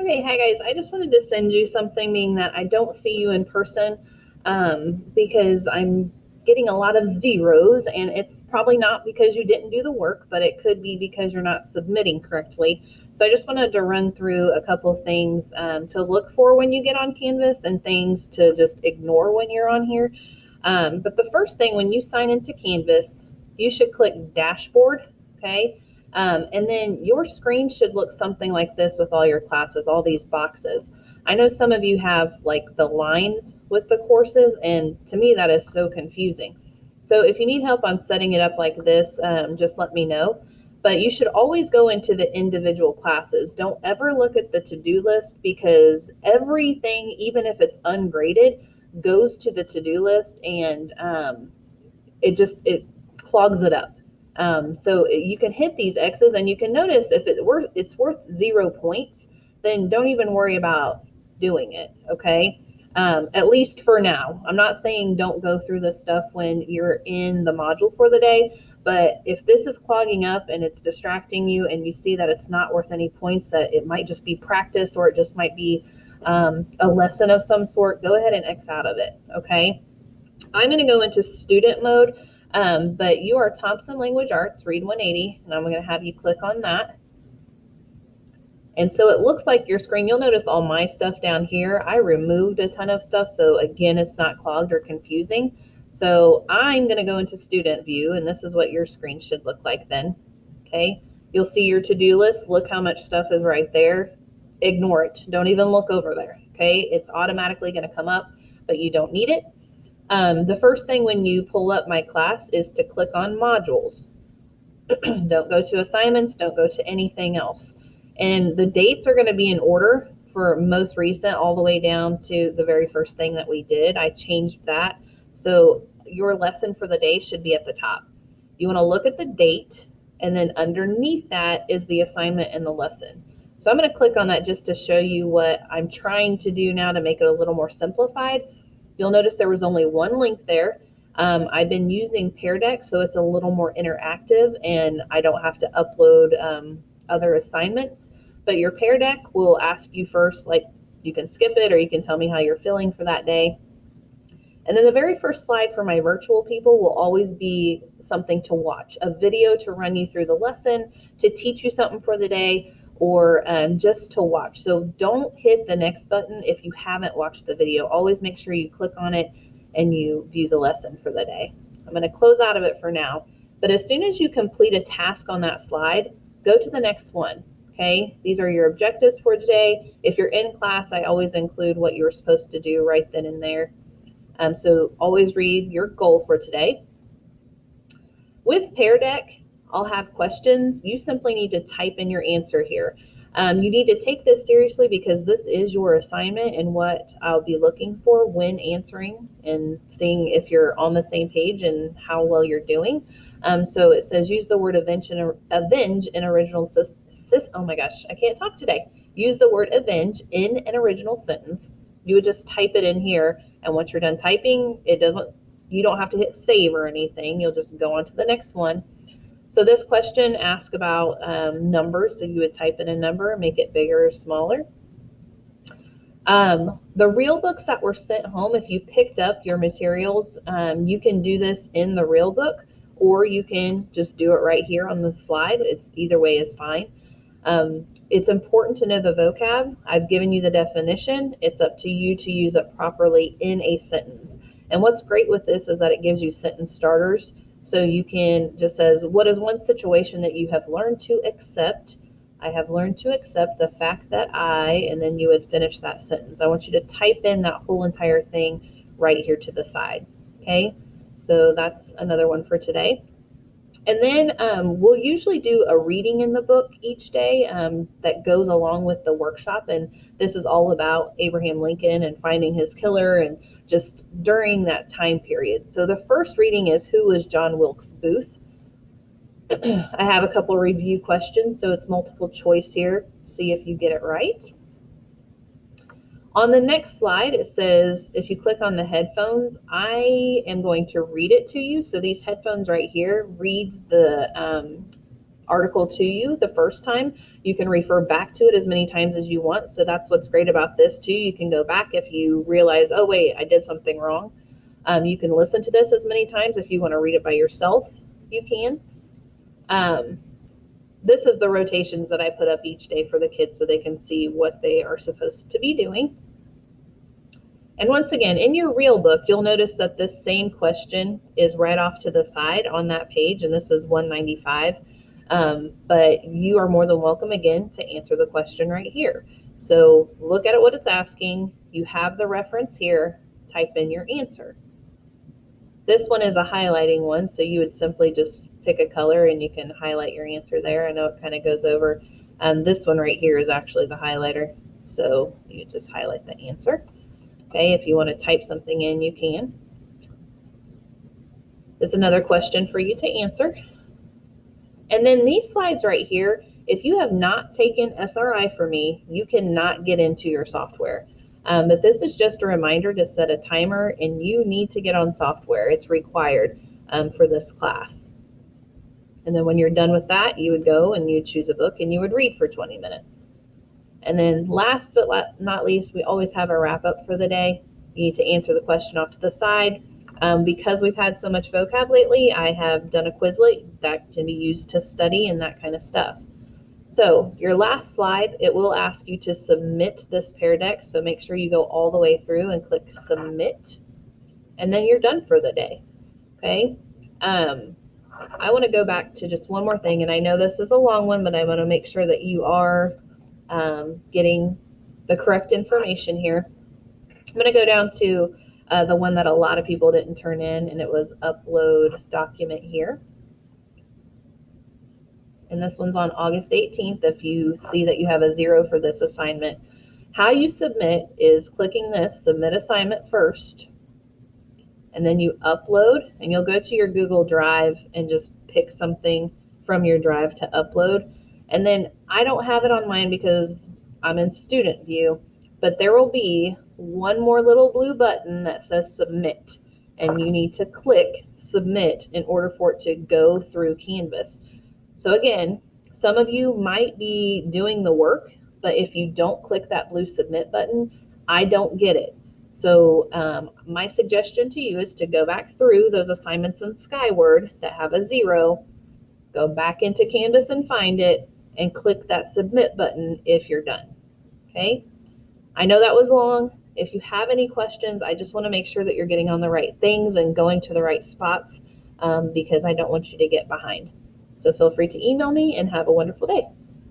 Okay, hi guys. I just wanted to send you something, being that I don't see you in person, because I'm getting a lot of zeros, and it's probably not because you didn't do the work, but it could be because you're not submitting correctly. So I just wanted to run through a couple things to look for when you get on Canvas and things to just ignore when you're on here. But the first thing, when you sign into Canvas, you should click Dashboard, okay? And then your screen should look something like this with all your classes, all these boxes. I know some of you have like the lines with the courses, and to me that is so confusing. So if you need help on setting it up like this, just let me know. But you should always go into the individual classes. Don't ever look at the to-do list, because everything, even if it's ungraded, goes to the to-do list, and it clogs it up. So you can hit these X's, and you can notice if it's worth 0 points, then don't even worry about doing it. Okay. At least for now. I'm not saying don't go through this stuff when you're in the module for the day, but if this is clogging up and it's distracting you, and you see that it's not worth any points, that it might just be practice, or it just might be a lesson of some sort, go ahead and X out of it. Okay. I'm going to go into student mode, but you are Thompson Language Arts, Read 180, and I'm going to have you click on that. And so it looks like your screen, you'll notice all my stuff down here. I removed a ton of stuff, so again, it's not clogged or confusing. So I'm going to go into student view, and this is what your screen should look like then. Okay, you'll see your to-do list. Look how much stuff is right there. Ignore it. Don't even look over there. Okay, it's automatically going to come up, but you don't need it. The first thing when you pull up my class is to click on modules. Don't go to assignments, don't go to anything else. And the dates are going to be in order for most recent all the way down to the very first thing that we did. I changed that. So your lesson for the day should be at the top. You want to look at the date, and then underneath that is the assignment and the lesson. So I'm going to click on that just to show you what I'm trying to do now to make it a little more simplified. You'll notice there was only one link there. I've been using Pear Deck, so it's a little more interactive, and I don't have to upload other assignments. But your Pear Deck will ask you first, like, you can skip it, or you can tell me how you're feeling for that day. And then the very first slide for my virtual people will always be something to watch, a video to run you through the lesson, to teach you something for the day, or just to watch. So don't hit the next button if you haven't watched the video. Always make sure you click on it and you view the lesson for the day. I'm going to close out of it for now, but as soon as you complete a task on that slide, go to the next one. Okay, these are your objectives for today. If you're in class, I always include what you were supposed to do right then and there. So always read your goal for today. With Pear Deck, I'll have questions. You simply need to type in your answer here. You need to take this seriously, because this is your assignment and what I'll be looking for when answering and seeing if you're on the same page and how well you're doing. So it says use the word avenge in original oh my gosh, I can't talk today. Use the word avenge in an original sentence. You would just type it in here, and once you're done typing, you don't have to hit save or anything. You'll just go on to the next one. So this question asks about numbers. So you would type in a number, make it bigger or smaller. The real books that were sent home, if you picked up your materials, you can do this in the real book, or you can just do it right here on the slide. It's either way is fine. It's important to know the vocab. I've given you the definition. It's up to you to use it properly in a sentence. And what's great with this is that it gives you sentence starters. So you can just says, what is one situation that you have learned to accept? I have learned to accept the fact that and then you would finish that sentence. I want you to type in that whole entire thing right here to the side. Okay, so that's another one for today. And then we'll usually do a reading in the book each day that goes along with the workshop. And this is all about Abraham Lincoln and finding his killer, and just during that time period. So the first reading is, who was John Wilkes Booth? I have a couple review questions, so it's multiple choice here. See if you get it right. On the next slide, it says, if you click on the headphones, I am going to read it to you. So these headphones right here reads the article to you the first time, you can refer back to it as many times as you want. So that's what's great about this too. You can go back if you realize, oh wait, I did something wrong. You can listen to this as many times. If you want to read it by yourself, you can. This is the rotations that I put up each day for the kids so they can see what they are supposed to be doing. And once again, in your real book, you'll notice that this same question is right off to the side on that page, and this is 195. But you are more than welcome again to answer the question right here. So look at it, what it's asking. You have the reference here, type in your answer. This one is a highlighting one, so you would simply just pick a color and you can highlight your answer there. I know it kind of goes over. This one right here is actually the highlighter, so you just highlight the answer. Okay, if you want to type something in, you can. This is another question for you to answer. And then these slides right here, if you have not taken SRI for me, you cannot get into your software. But this is just a reminder to set a timer, and you need to get on software. It's required for this class. And then when you're done with that, you would go and you'd choose a book and you would read for 20 minutes. And then last but not least, we always have a wrap up for the day. You need to answer the question off to the side. Because we've had so much vocab lately, I have done a Quizlet that can be used to study and that kind of stuff. So your last slide, it will ask you to submit this Pear Deck. So make sure you go all the way through and click submit. And then you're done for the day. Okay. I want to go back to just one more thing. And I know this is a long one, but I want to make sure that you are getting the correct information here. I'm going to go down to the one that a lot of people didn't turn in, and it was upload document here. And this one's on August 18th. If you see that you have a 0 for this assignment, how you submit is clicking this submit assignment first, and then you upload, and you'll go to your Google Drive and just pick something from your drive to upload. And then I don't have it on mine because I'm in student view, but there will be one more little blue button that says submit, and you need to click submit in order for it to go through Canvas. So again, some of you might be doing the work, but if you don't click that blue submit button, I don't get it. So my suggestion to you is to go back through those assignments in Skyward that have a 0, go back into Canvas and find it, and click that submit button if you're done. Okay, I know that was long. If you have any questions, I just want to make sure that you're getting on the right things and going to the right spots because I don't want you to get behind. So feel free to email me and have a wonderful day.